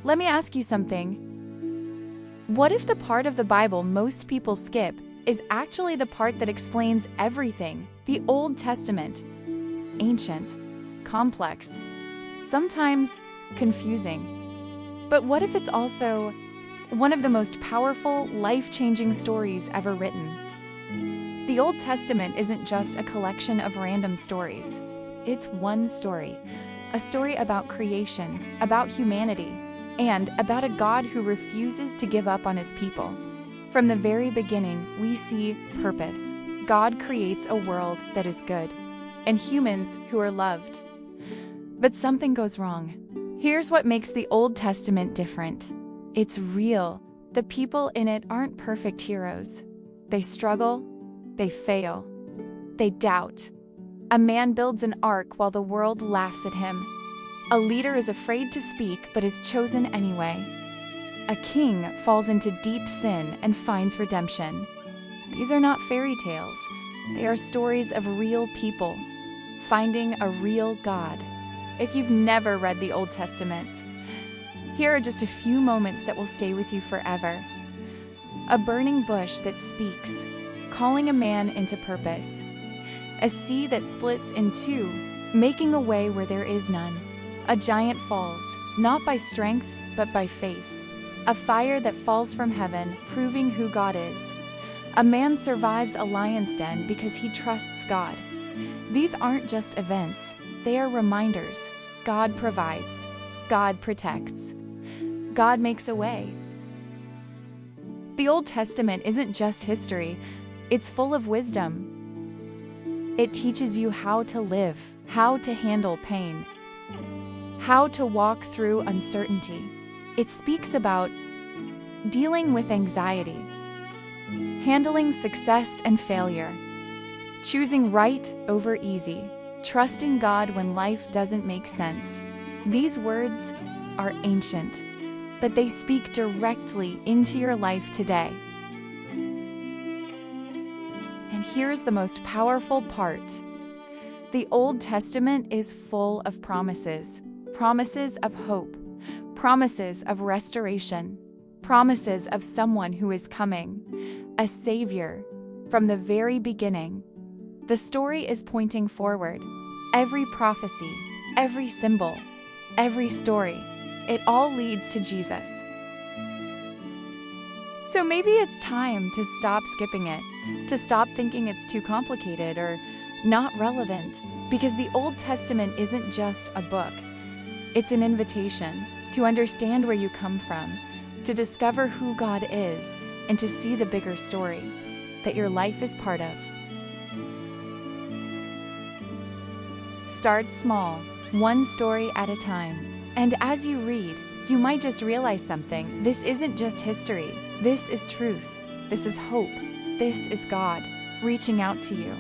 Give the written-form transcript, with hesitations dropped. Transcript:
Let me ask you something. What if the part of the Bible most people skip is actually the part that explains everything? The Old Testament. Ancient, complex, sometimes confusing. But what if it's also one of the most powerful, life-changing stories ever written? The Old Testament isn't just a collection of random stories. It's one story, a story about creation, about humanity, and about a God who refuses to give up on his people. From the very beginning, we see purpose. God creates a world that is good, and humans who are loved. But something goes wrong. Here's what makes the Old Testament different. It's real. The people in it aren't perfect heroes. They struggle, they fail, they doubt. A man builds an ark while the world laughs at him. A leader is afraid to speak but is chosen anyway. A king falls into deep sin and finds redemption. These are not fairy tales. They are stories of real people finding a real God. If you've never read the Old Testament, here are just a few moments that will stay with you forever. A burning bush that speaks, calling a man into purpose. A sea that splits in two, making a way where there is none. A giant falls, not by strength, but by faith. A fire that falls from heaven, proving who God is. A man survives a lion's den because he trusts God. These aren't just events, they are reminders. God provides. God protects. God makes a way. The Old Testament isn't just history, it's full of wisdom. It teaches you how to live, how to handle pain, how to walk through uncertainty. It speaks about dealing with anxiety, handling success and failure, choosing right over easy, trusting God when life doesn't make sense. These words are ancient, but they speak directly into your life today. And here's the most powerful part. The Old Testament is full of promises. Promises of hope, promises of restoration, promises of someone who is coming, a savior. From the very beginning, the story is pointing forward. Every prophecy, every symbol, every story, it all leads to Jesus. So maybe it's time to stop skipping it, to stop thinking it's too complicated or not relevant, because the Old Testament isn't just a book. It's an invitation to understand where you come from, to discover who God is, and to see the bigger story that your life is part of. Start small, one story at a time. And as you read, you might just realize something. This isn't just history. This is truth. This is hope. This is God reaching out to you.